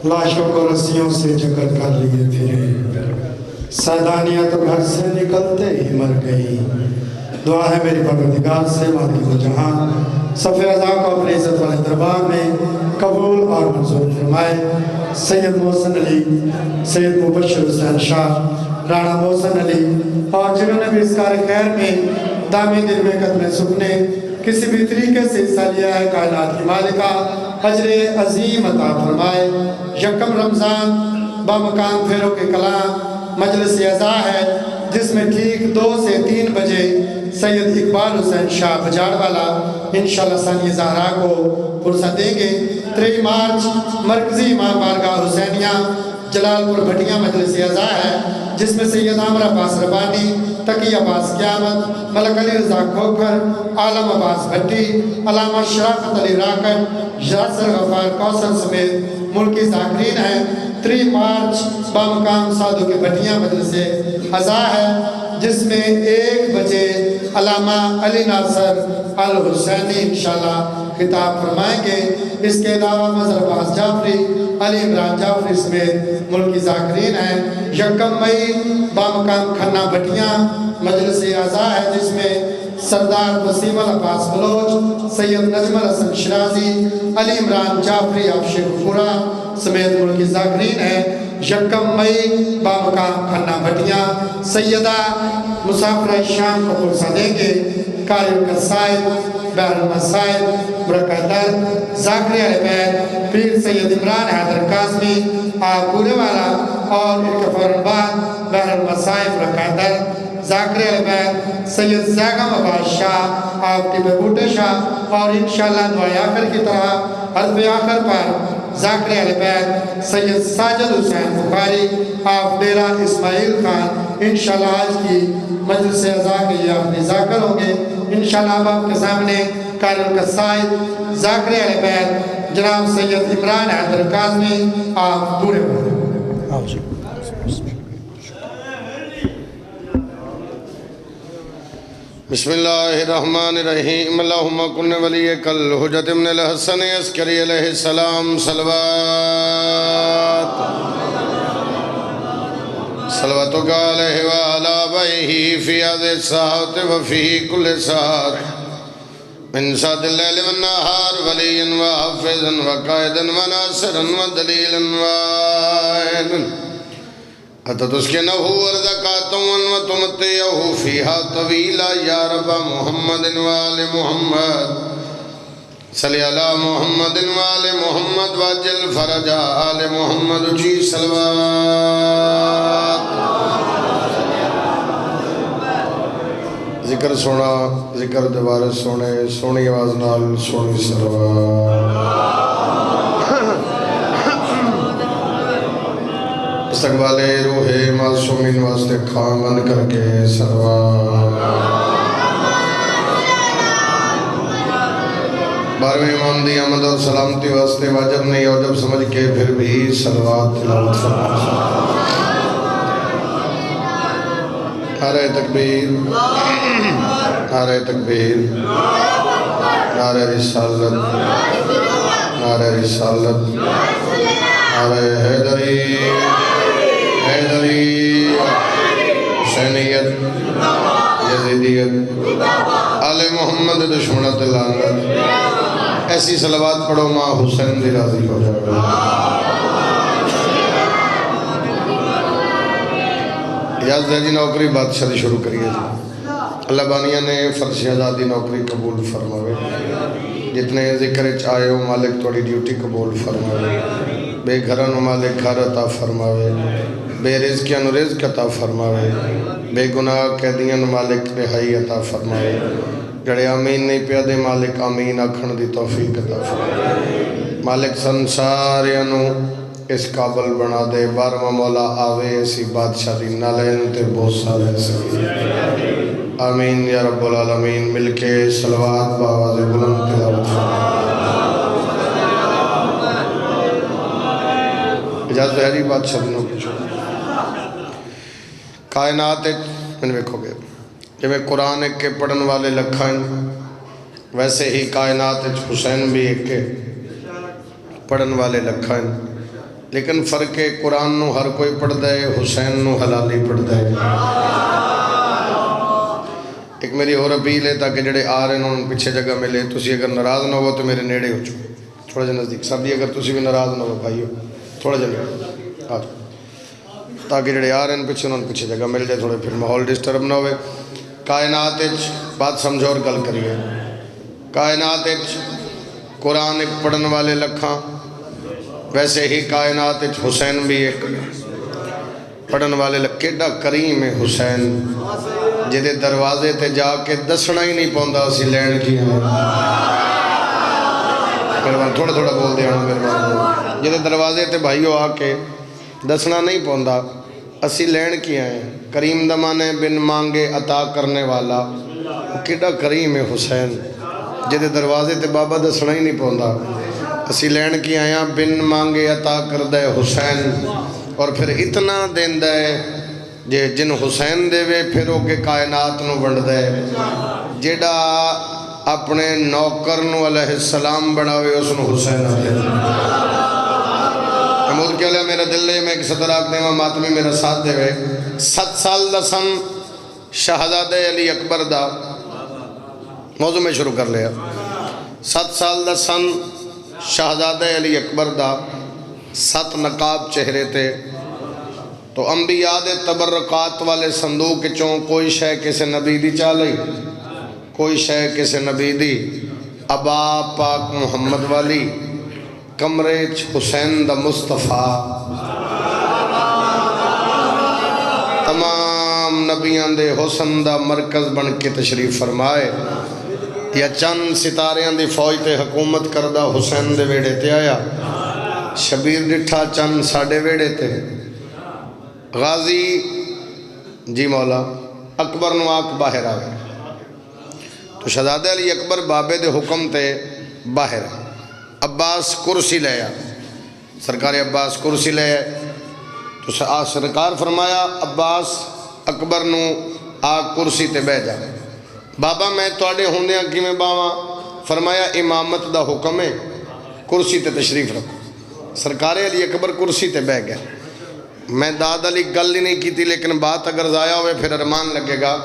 لاشوں کو رسیوں سے جکڑ کر لیے پھرے، سیدانیاں تو گھر سے نکلتے ہی مر گئی۔ دعا ہے میری پروردگار سے مالک و جہاں صف اعضاء کو اپنی عزت والے دربار میں قبول اور منظور فرمائے۔ سید محسن علی، سید مبشر حسین شاہ، رانا محسن علی اور جنہوں نے بھی اس کار خیر میں دامی دل میں قدم سکنے کسی بھی طریقے سے حصہ لیا ہے، کائنات کی مالکہ اجر عظیم عطا فرمائے۔ یکم رمضان بامقام پھیروں کے کلام مجلس اعزا ہے، جس میں ٹھیک 2 سے 3 بجے سید اقبال حسین شاہ بجاڑ والا انشاءاللہ ثانی زہرا کو فرصت دیں گے۔ 3 مارچ مرکزی امام بارگاہ حسینیہ جلال پور بھٹیاں مجلس اعزا ہے، جس میں سید عامر عباس ربانی، تقی عباس قیامت، ملک علی رضا کھوکھر، عالم عباس بھٹی، علامہ شرافت علی راکٹ، یاسر غفار کوثر سمیت ملکی ذاکرین ہیں۔ 3 مارچ بامقام سادو کے بھٹیاں مجلس اعزا ہے، جس میں 1 بجے علامہ علی ناصر الحسینی انشاءاللہ خطاب فرمائیں گے۔ اس کے علاوہ مظہر عباس جعفری، علی عمران جعفری سمیت ملکی ذاکرین ہیں۔ 1 مئی بامقام کھنہ بھٹیاں مجلس اعزا ہے، جس میں سردار وسیم العباس بلوچ، سید نجم الحسن شرازی، علی عمران جعفری آف شیخ پورہ سمیت ملکی ذاکرین ہیں۔ 1 مئی بامقام کھنہ بھٹیاں سیدہ مسافرہ شام کو فرصت دیں گے۔ قاری القصائد، بحر المصائب، برکہ در، ذاکر اہل بیت، پیر سید عمران حیدر قاسمی آپ پورے والا اور ارکفار الباد، بحر المصائب، برکہ در، ذاکر اہل بیت سید زیغم عباس شاہ آپ ٹیبے بوٹے شاہ، اور انشاءاللہ دعائے آخر کی طرح حرف آخر پر ذاکر اہل بیت سید ساجد حسین بخاری آپ ڈیرہ اسماعیل خان انشاءاللہ آج کی مجلس اعزا کے یہ آخری ذاکر ہوں گے۔ انشاءاللہ اب آپ کے سامنے قاری القصائد ذاکر اہل بیت جناب سید عمران حیدر قاسمی آپ پورے ہوئے۔ بسم اللہ الرحمن الرحیم اللہم کن ولیک الحجت ابن الحسن عسکری علیہ السلام صلواتک علیہ وعلا بیہی فی عز ساعت وفی کل ساعت من ساعت اللیل والنہار ولی وحفظ وقائد وناصر ودلیل وعین اتتسکنہ ورزقاتا وتمتعہ فیہا طویلا یا رب محمد وآل محمد صلی علی محمد وآل محمد واجل فرج آل محمد جی صلوات۔ ذکر سونا، ذکر دوبارہ سونے، سونی آواز نال سونی صلوات۔ استقبال روح معصومین واسطے خامن کر کے صلوات۔ 12ویں امام دی آمد اور سلامتی واسطے واجب نہیں اوجب سمجھ کے پھر بھی صلوات تلاوت فرمائیں۔ نعرہ تکبیر، نعرہ تکبیر، نعرہ رسالت، نعرہ رسالت، نعرہ حیدری، حیدری، حسینیت، یزیدیت، آل محمد دشمنت لعنت۔ ایسی صلوات پڑھو ماں حسین دی راضی ہو جائے۔ اجازت ہے جی نوکری بادشاہ دی شروع کریے جی۔ اللہ بانیہ نے فرش آزادی نوکری قبول فرماوے، جتنے ذکر چاہے ہو مالک توڑی ڈیوٹی قبول فرماوے، بے گھران و مالک گھر عطا فرماوے، بے رزقیاں نو رزق عطا فرماوے، بے گناہ قیدیاں مالک رہائی عطا فرماوے، جڑے آمین نہیں پیادے مالک آمین آکھن دی توفیق عطا فرماوے۔ مالک سنساریاں نو اس قابل بنا دے، 12واں مولا آوے اسی بادشاہ دی نالین تے بوسا لے سکی۔ آمین یا رب العالمین۔ مل کے صلوات باواز بلند تلاوت فرمائے۔ اجازت ہے جی بادشاہ دنوں کی چھوڑ۔ کائنات میں دیکھو گے جب قرآن ایک کے پڑھن والے لکھائیں، ویسے ہی کائنات حسین بھی ایک کے پڑھن والے لکھائیں۔ لیکن فرق ہے قرآن نو ہر کوئی پڑھتا ہے، حسین نو حلالی پڑھتا ہے۔ ایک میری اور اپیل ہے تاکہ جڑے آ رہے ہیں ان پیچھے جگہ ملے، تسی اگر ناراض نہ ہو تو میرے نیڑے ہو چکے، تھوڑا جا نزدیک سبھی، اگر تسی بھی ناراض نہ ہو بھائیو تھوڑا جا نیڑے آ جاؤ، تاکہ جڑے آ رہے ہیں پیچھے انہوں پیچھے جگہ مل جائے، تھوڑے پھر ماحول ڈسٹرب نہ ہوئے۔ کائنات بات سمجھو اور گل کریے، کائنات قرآن ایک پڑھن والے لکھاں، ویسے ہی کائنات حسین بھی ایک پڑھن والے کیڈا کریم ہے حسین، جدے دروازے تے جا کے دسنا ہی نہیں پوندا اسی لین کی ہیں۔ تھوڑا تھوڑا بول دیا ہوں میرے، جدے دروازے تے بھائیو آ کے دسنا نہیں پوندا اسی لین کی ہیں۔ کریم دا مانے بن مانگے عطا کرنے والا، کیڈا کریم ہے حسین، جدے دروازے تے بابا دسنا ہی نہیں پوندا اسی لین کی آیا، بن مانگے عطا کردہ حسین، اور پھر اتنا دیندہ ہے جے جن حسین دے وے پھر ہو کے کائنات نو ونڈ دے، جیڑا اپنے نوکر نو علیہ السلام بناوے اس نو حسین آتے ہیں۔ محمود کیا لیا میرا دل لے، میں ایک صدر آگ دے ماتمی میرا ساتھ دے وے، 7 سال دا سن شہزادہ علی اکبر دا موضوع میں شروع کر لیا، 7 سال دا سن شہزادہ علی اکبر دا، 7 نقاب چہرے تے، تو انبیاء دے تبرکات والے صندوق چوں کوئی شے کسے نبی دی چالئی، کوئی شے کسے نبی دی، ابا پاک محمد والی کمرے حسین دا مصطفیٰ، تمام نبیان دے حسن دا مرکز بن کے تشریف فرمائے، یا چند ستاریاں دی فوج تے حکومت کردہ حسین دے ویڑے تے آیا، شبیر ڈٹھا چند ساڑھے ویڑے تے، غازی جی مولا اکبر نو آک باہر آگئے، تو شہزادہ علی اکبر بابے دے حکم تے باہر، عباس کرسی لے آیا، سرکار عباس کرسی لے آیا، تو سرکار فرمایا عباس اکبر نو آک کرسی تے بہ جا، بابا میں توڑے ہوندیاں کی میں باواں، فرمایا امامت دا حکم ہے، کرسی تے تشریف رکھو، سرکار علی اکبر کرسی تے بہ گیا۔ میں داد علی گل ہی نہیں کی تھی، لیکن بات اگر ضائع ہوئے پھر ارمان لگے گا،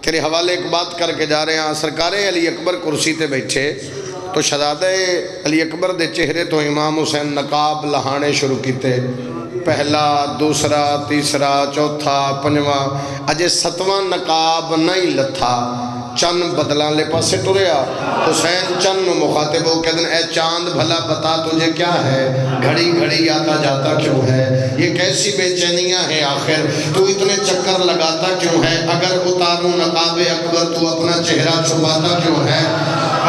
تیرے حوالے ایک بات کر کے جا رہے ہیں۔ سرکار علی اکبر کرسی تے بیٹھے تو شہزادہ علی اکبر دے چہرے تو امام حسین نقاب لہانے شروع کیتے، پہلا، دوسرا، تیسرا، چوتھا، پنجواں، اجے 7واں نقاب نہیں لتھا، چند بدلان لے پاسے ٹریا، حسین چند نو مخاطب ہو کہ اے چاند بھلا بتا تجھے کیا ہے، گھڑی گھڑی آتا جاتا کیوں ہے، یہ کیسی بے چینیاں ہیں آخر، تو اتنے چکر لگاتا کیوں ہے، اگر اتاروں نقاب اکبر تو اپنا چہرہ چھپاتا کیوں ہے،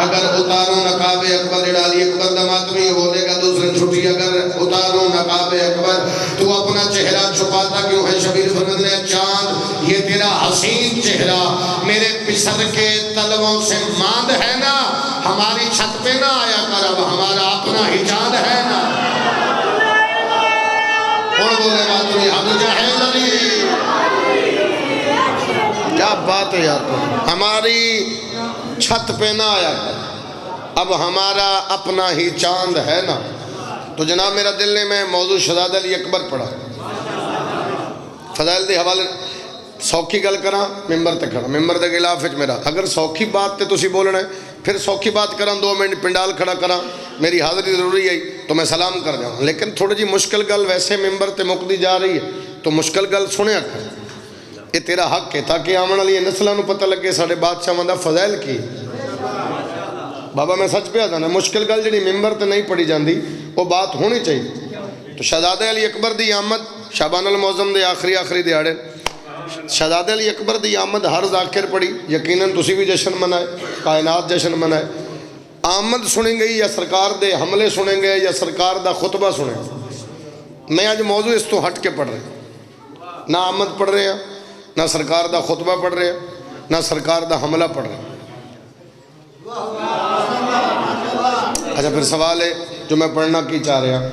اگر اتاروں نقاب اکبر علی اکبر دماتمی بولے گا دوسرے چھٹی، اگر اتاروں نقاب اکبر تو اپنا چہرہ چھپاتا کیوں ہے، شبیر فرمد نے چاند یہ تیرا حسین چہرہ میرے پسر کے تلووں سے ماند ہے نا، ہماری چھت پہ نہ آیا کر، اب ہمارا اپنا ہی چاند ہے نا، اور بولے بات ہوئی حد جہل علی، کیا بات ہے یار، ہماری چھت پہ نہ آیا کر، اب ہمارا اپنا ہی چاند ہے نا۔ تو جناب میرا دل نے میں موضوع شہزادہ علی اکبر پڑھا، فضائل دے حوالے سوکھی گل کراں، ممبر تے کھڑا، ممبر دے خلاف وچ میرا اگر سوکھی بات تے تسی بولنا ہے، پھر سوکھی بات کراں، 2 منٹ پنڈال کھڑا کراں، میری حاضری ضروری ہے تو میں سلام کر جاؤں، لیکن تھوڑی جی مشکل گل ویسے ممبر تے مقدی جا رہی ہے تو مشکل گل سنیا کر، یہ تیرا حق ہے تاکہ آمن والی نسلوں نو پتہ لگے ساڈے بادشاہاں دا فضائل کی۔ بابا میں سچ پہ آتا نا، مشکل گل جڑی ممبر تے نہیں پڑھی جاندی وہ بات ہونی چاہیے۔ تو شہزادہ علی اکبر دی آمد شعبان المعظم دے آخری دیہاڑے، شہزادہ علی اکبر دی آمد ہر ذاکر پڑھی، یقیناً تسی بھی جشن منائے، کائنات جشن منائے، آمد سنیں گئی یا سرکار دے حملے سنیں گے یا سرکار دا خطبہ سنیں گے۔ میں آج موضوع اس تو ہٹ کے پڑھ رہے ہیں، نہ آمد پڑھ رہے ہیں، نہ سرکار دا خطبہ پڑھ رہے ہیں، نہ سرکار دا حملہ پڑھ رہے ہیں۔ اچھا پھر سوال ہے جو میں پڑھنا کی چاہ رہا،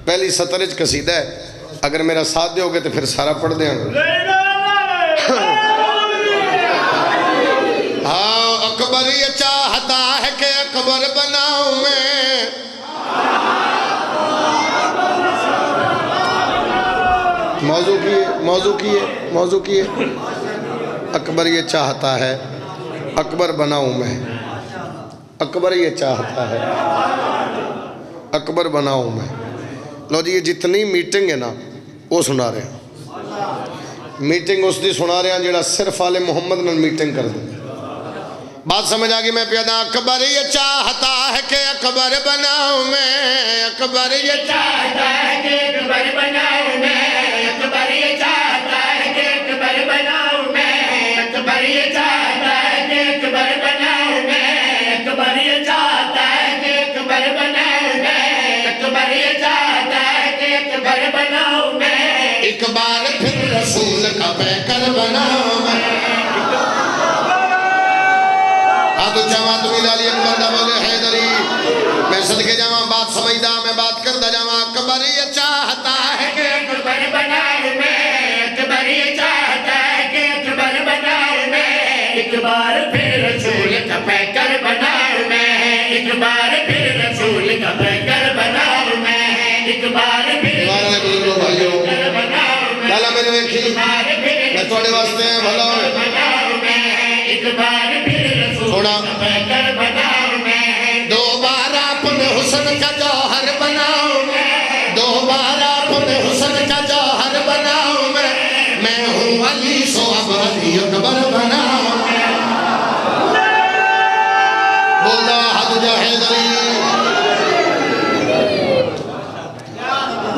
پہلی سطرج قصیدہ ہے، اگر میرا ساتھ دے ہوگے تو پھر سارا پڑھ دیں گے۔ ہاں اکبر یہ چاہتا ہے کہ اکبر بناؤں میں، موضوع کی ہے اکبر یہ چاہتا ہے اکبر بناؤں میں، اکبر یہ چاہتا ہے اکبر بناؤں میں۔ لو جی، یہ جتنی میٹنگ ہے نا وہ سنا رہے ہیں، میٹنگ اس دی سنا رہے ہیں جڑا صرف آل محمد نے میٹنگ کر دیں۔ بات سمجھ آگی میں پیدا؟ اکبر یہ چاہتا ہے کہ اکبر بناؤں میں، اکبر یہ چاہتا ہے کہ اکبر بناؤں میں، اکبر یہ چاہتا ہے کہ اکبر بناؤں میں، اکبر یہ چاہتا ہے کہ اکبر بناؤں میں، اکبر یہ چاہتا ہے کہ اکبر بناؤں میں، اکبر یہ چاہتا ہے کہ اکبر بناؤں میں، ایک بار پھر رسول کا پیکر بناؤں میں۔ تو جامعہ تمہیں لالی اکبر دا بولے حیدری، میں صدقے جامعہ بات سمجھدا، میں بات کردہ جامعہ اکبر یہ چاہتا ہے کہ اکبر بناؤں میں، اکبر یہ چاہتا ہے کہ اکبر بناؤں میں، ایک بار پھر رسول کا پیکر بناؤں میں، ایک بار پھر رسول کا پیکر بناؤں میں، ایک بار پھر رسول کا پیکر بناؤں میں، لالا میں نے دیکھی میں توڑے واسطے ہیں بھلا ہوئے، ایک بار پھر رسول کا پیکر بناؤں میں، دوبارہ اپنے حسن کا جوہر بناؤں میں، دوبارہ اپنے حسن کا جوہر بناؤں میں ہوں علی سو اب علی اکبر بناؤں میں، بولا حد جا حیدری۔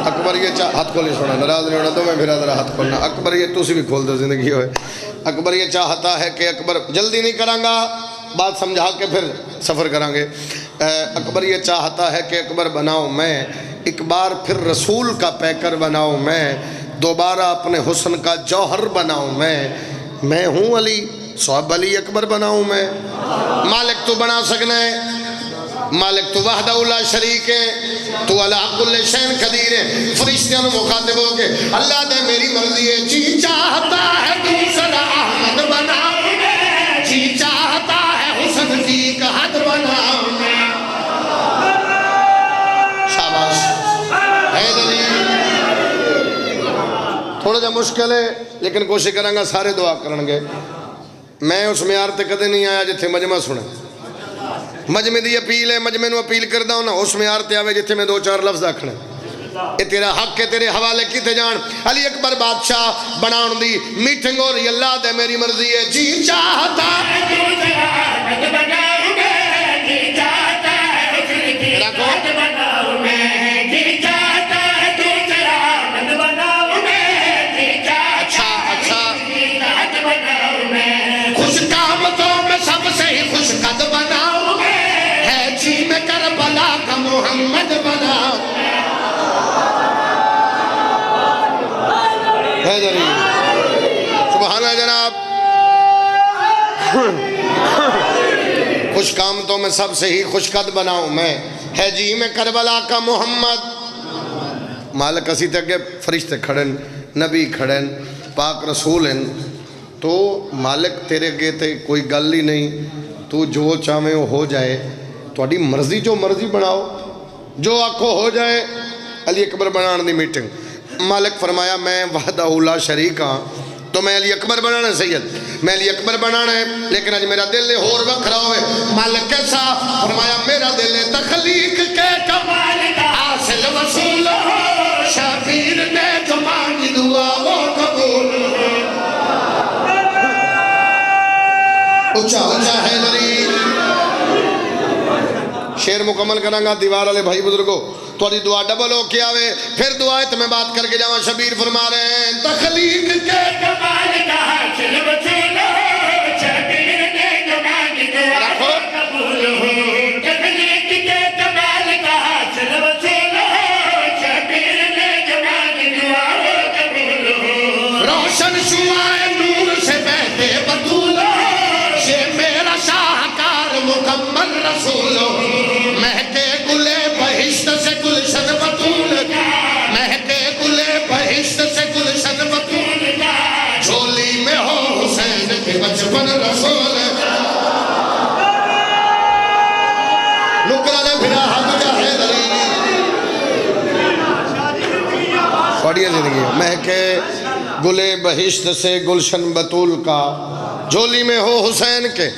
اکبر یہ ہاتھ کھولی سونا، ناراض نہیں ہونا تو میں پھر ذرا ہاتھ کھولنا۔ اکبر یہ تو بھی کھول دو زندگی ہوئے۔ اکبر یہ چاہتا ہے کہ اکبر، جلدی نہیں کروں گا، بات سمجھا کے پھر سفر کریں گے۔ اکبر یہ چاہتا ہے کہ اکبر بناؤں میں، ایک بار پھر رسول کا پیکر بناؤں میں، دوبارہ اپنے حسن کا جوہر بناؤں میں ہوں علی صحب علی اکبر بناؤں میں۔ مالک تو بنا سکنا ہے، مالک تو وحدہ لا شریک ہے، تو علی کل شین قدیر ہے۔ فرشتیاں مخاطب ہو کے اللہ دے میری مرضی ہے، جی چاہتا ہے دوسرا احمد بناؤں میں، جی چاہتا ہے حسن کی کا حد بناؤں میں۔ شاباش حیدری، تھوڑا جا مشکل ہے لیکن کوشش کریں گا سارے دعا کریں گے۔ میں اس معیار تے کدے نہیں آیا جتھے مجمع سنے، مجمع دی اپیل ہے، مجمع نو اپیل کردہ ہونا اس معیار تے آوے جتھے میں دو چار لفظ آکھنے۔ اے تیرا حق ہے، تیرے حوالے کیتے جان۔ علی اکبر بادشاہ بناؤں دی میٹنگ ہو رہی، اللہ دے میری مرضی ہے، جی چاہتا ہے دوسرا احمد بناؤں میں، جی چاہتا ہے حسن کی کا حد بناؤں میں، جی چاہتا ہے دوسرا احمد بناؤں میں، جی چاہتا ہے حسن کی کا حد بناؤں میں، خوش قامتوں میں سب سے ہی خوش قد بناؤں میں، ہے جی میں کربلا کا محمد بناؤں۔ حیدری سبحان اللہ جناب، خوش قامتوں میں سب سے ہی خوش قد بناؤں میں، ہے جی میں کربلا کا محمد۔ مالک اسی تک فرشتے کھڑن، نبی کھڑن، پاک رسول ہیں، تو مالک تیرے گے تے کوئی گل ہی نہیں، تو جو چاہے وہ ہو جائے، تھوڑی مرضی جو مرضی بناؤ، جو آکھو ہو جائے۔ علی اکبر بنان دی میٹنگ، مالک فرمایا میں وحدہ لا شریک ہاں، تو میں علی اکبر بنانا ہے سید، میں علی اکبر بنانا ہے، لیکن آج میرا دل اور وکھرا ہوئے۔ مالک کیسا؟ فرمایا میرا دل تخلیق کے کمال کا حاصل وصول ہو، شبیر نے جو مانگی دعا وہ قبول ہو۔ اچھا اچھا حیدری، شعر مکمل کروں گا، دیوار والے بھائی بزرگوں تھوڑی دعا ڈبل ہو کے آوے، پھر دعا ہے تو میں بات کر کے جاؤں۔ شبیر فرما رہے ہیں تخلیق کے کمال کا حاصل وصول ہو، شبیر نے جو مانگی دعا وہ قبول ہو، تخلیق کے کمال کا حاصل وصول ہو، شبیر نے جو مانگی دعا وہ قبول ہو، روشن شعاع نور سے بہتے بطول ہو، یہ میرا شاہکار مکمل رسول ہو، مہکے گلے بہشت سے گلشن بطول کا، مہکے گلے بہشت سے گلشن بطول کا، جھولی میں ہو حسین کے بچپن رسول کا۔ نکرہ نے پھرا حد جا حیدری، پڑھئے زندگی مہکے گلے بہشت سے گلشن بطول کا، جھولی میں ہو حسین کے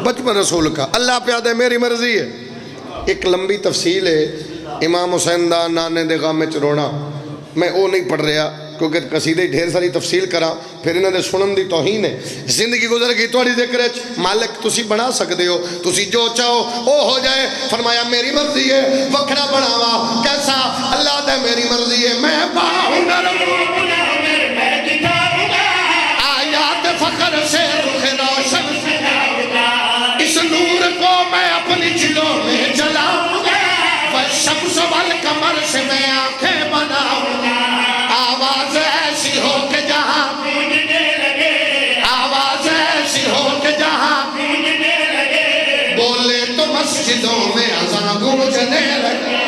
بچپن رسول کا۔ اللہ پیادہ ہے میری مرضی ہے۔ ایک لمبی تفصیل ہے امام حسین دا نانے دے غم وچ رونا، میں وہ نہیں پڑھ رہا کیونکہ قصیدے ڈھیر ساری تفصیل کرا پھر انہوں نے سنن دی توہین ہے۔ زندگی گزر گئی تھوڑی ذکر ہے، مالک تسی بنا سکتے ہو، تسی جو چاہو وہ ہو جائے۔ فرمایا میری مرضی ہے، وکھرا بناوا کیسا؟ اللہ دے میری مرضی ہے، میں پاؤں گا آیات فخر سے رخ روشن سے اس نور کو میں اپنی دلوں میں جلاؤں گا، والشمس والقمر سے میں آنکھیں بناؤں گا، آواز ایسی ہو کہ جہاں گونجنے لگے، آواز ایسی ہو کہ جہاں گونجنے لگے، بولے تو مسجدوں میں اذان گونجنے لگے۔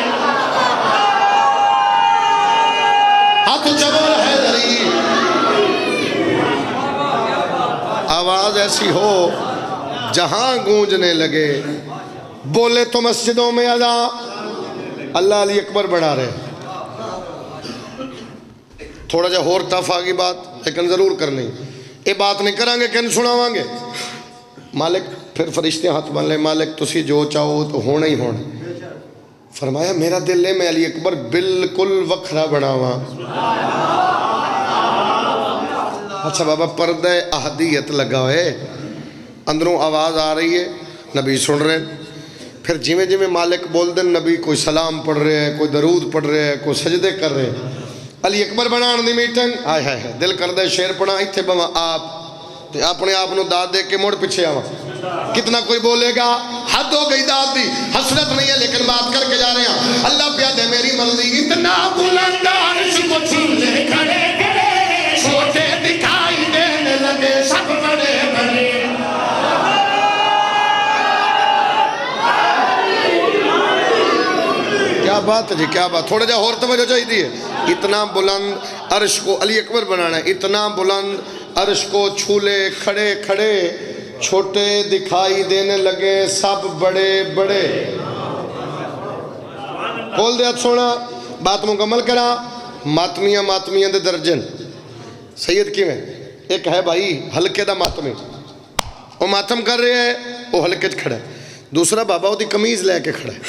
ہاتھ چبر ہے دری، آواز ایسی ہو جہاں گونجنے لگے، بولے تو مسجدوں میں اذان۔ اللہ علی اکبر بڑھا رہے، تھوڑا جا اور تف آگی بات لیکن ضرور کرنی، یہ بات نہیں کریں گے کہ سناواں گے۔ مالک پھر فرشتے ہاتھ بن لے، مالک تسی جو چاہو تو ہونا ہی ہونا۔ فرمایا میرا دل ہے میں علی اکبر بالکل وکھرا بناواں۔ اچھا بابا پردہ احدیت لگا ہوئے، اندروں آواز آ رہی ہے، نبی سن رہے ہیں، پھر جیویں جیویں مالک بول دیں نبی کوئی سلام پڑھ رہے ہیں، کوئی درود پڑھ رہے ہیں، کوئی سجدے کر رہے ہیں۔ علی اکبر بنان دی میٹنگ آئے ہے دل کردہ شیر پڑھا ایتھے بما آپ تے اپنے آپ نو داد دے کے موڑ پیچھے آواں۔ کتنا کوئی بولے گا حد ہو گئی داد دی، حسرت نہیں ہے لیکن بات کر کے جا رہے ہیں۔ اللہ پیاد ہے میری مرضی، اتنا بلند عرش کو چھولے کھڑے کھڑے، چھوٹے دکھائی دینے لگے سب بڑے بڑے۔ کیا بات ہے جی، کیا بات، تھوڑا جا اور توجہ چاہیے دی ہے۔ اتنا بلند عرش کو علی اکبر بنانا ہے، اتنا بلند عرش کو چھولے کھڑے کھڑے، چھوٹے دکھائی دینے لگے سب بڑے بڑے۔ کھول دے ہاتھ سونا، بات مکمل کرا۔ ماتمیاں ماتمیاں دے درجن سید کی میں ایک ہے بھائی ہلکے دا ماتمی، وہ ماتم کر رہے ہیں، وہ ہلکے چ کھڑا ہے۔ دوسرا بابا وہ دی کمیز لے کے کھڑا ہے،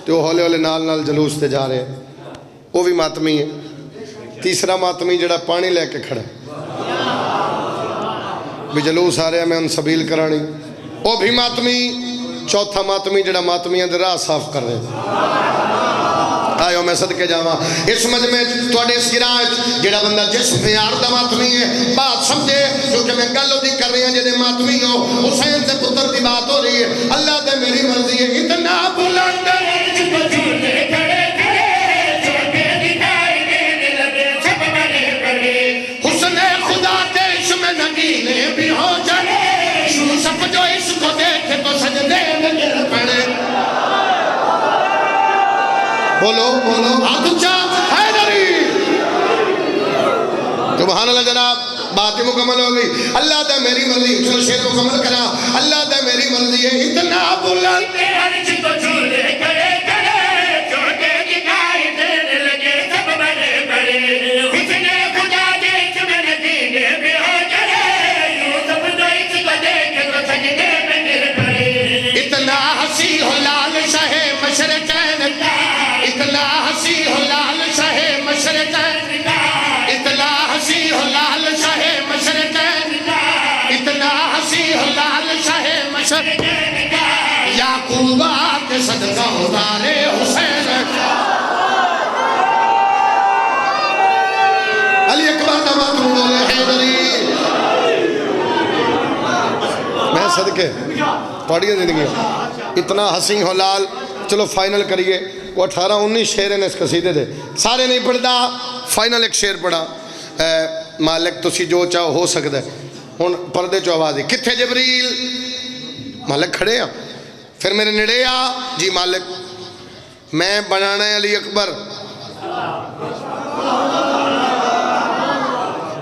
تو ہولے ہولے نال نال جلوس تے جا رہے ہیں، وہ بھی ماتمی ہے۔ تیسرا ماتمی جڑا پانی لے کے کھڑا ہے، بھی جلوس آ رہے ہیں میں ان سبیل کرانی، وہ بھی ماتمی۔ چوتھا ماتمی جڑا ماتمیاں دے راہ صاف کر رہے ہیں۔ آئیو میں صدقے جاواں اس مجمع توڑے اس گراج جڑا بندہ جس معیار دا ماتمی ہے بات سمجھے، کیونکہ میں گل دی کر رہی ہیں جڑے ماتمی ہو حسین دے پتر دی بات ہو رہی ہے۔ اللہ دے میری مرضی ہے، اتنا بلند عرش کو چھولے کھڑے کھڑے، چھوٹے دکھائی دینے لگے سب بڑے بڑے، حسن خدا کے عشق میں نگینے بھی ہو جائے، یوسف جو اس کو دیکھے تو سجدے میں گر پڑے۔ بولو بولو ہاتھ اونچا، حیدری۔ سبحان اللہ جناب، بات مکمل ہو گئی۔ اللہ دے میری مرضی، چلو شیر مکمل کرا۔ اللہ دے میری مرضی ہے، اتنا بلند عرش کو چھولے کھڑے کھڑے، چھوٹے دکھائی دینے لگے سب بڑے بڑے، حسن خدا کے عشق میں نگینے بھی ہو جائے، یوسف جو اس کو دیکھے تو سجدے میں گر پڑے۔ اتنا حسین ہو لال شاہ مشرقین، اتنا حسین ہو لال شاہ مشرقین، اتنا حسین ہو لال شاہ مشرقین، اتنا حسین ہو لال شاہ مشرقین، یعقوب کے صدقہ اتارے حسین۔ علی اکبر دا ماتم بولے حیدری۔ میں صدقے پڑھیے زندگی اتنا حسین ہو لال۔ چلو فائنل کریے، وہ 18-19 شعر ہیں اس قصیدے دے، سارے نہیں پڑھتا، فائنل ایک شعر پڑھا۔ مالک تسی جو چاہو ہو سکتا ہے۔ ہن پردے چو آواز ہے، کتھے جبریل؟ مالک کھڑے ہیں، پھر میرے نڑے آ جی مالک میں بنانا ہے علی اکبر۔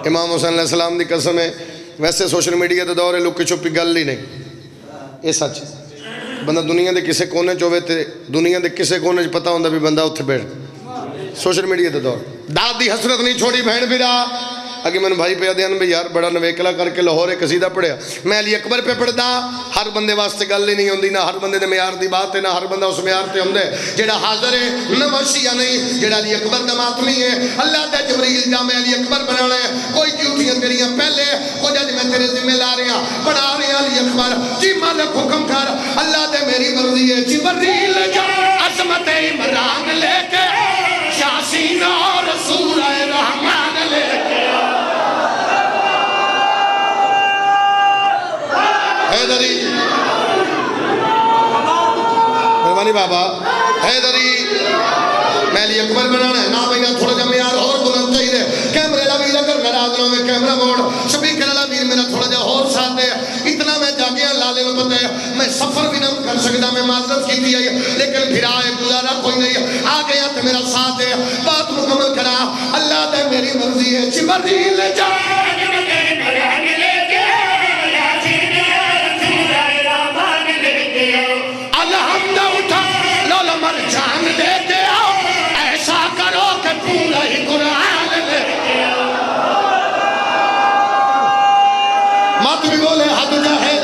امام حسین علیہ السلام دی قسم ہے، ویسے سوشل میڈیا دے دور ہے لکی چھپی گل ہی نہیں، یہ سچ ہے۔ بندہ دنیا دے کسے کونے چوے تے دنیا دے کسے کونے چ پتہ ہوندہ بھی بندہ اتھے بیٹھ سوشل میڈیا تے دور داد دی حسرت نہیں چھوڑی بہن بھیرا اگے میں بھائی پہ دیان بھی یار بڑا نویکلا کر کے لاہور ایک قصیدہ پڑھیا میں علی اکبر پہ پڑھدا ہر بندے واسطے گل ہی نہیں ہوندی نہ ہر بندے دے معیار دی بات ہے نہ ہر بندہ اس معیار تے ہوندا ہے جیڑا حاضر ہے نوشیہ نہیں جیڑا علی اکبر دا ماتمی ہے اللہ دے جبریل جا میں علی اکبر بنانا ہے کوئی ڈیوٹیاں تیریاں پہلے کوئی جج میں تیرے ذمہ لا رہا بنا رہے علی اکبر جی مالک حکم کر اللہ دے میری مرضی ہے جبریل جا عظمت عمران لے کے یاسین اور سورہ رحمان لے کے حیدری مہربانی بابا حیدری میں علی اکبر بنانا ہے نا بھائینا تھوڑا جا معیار اور بلند چاہیے کیمرے لا بھی لگر ناراض نہ میں کیمرہ موڑ سپیکر لا بھی میرا تھوڑا جا اور ساتھ دے اتنا میں جا گیا لالے میں پتہ ہے میں سفر بھی نہ کر سکتا میں معذرت کی تھی لیکن پھر آئے گزارا کوئی نہیں آ گیا تو میرا ساتھ دے بات مکمل کرا اللہ دے میری مرضی ہے جبریل جا الحمد اٹھا لول مرجان لے کے آؤ ایسا کرو کہ پورا ہی قرآن لے کے آؤ مات بھی بولے حد جا ہے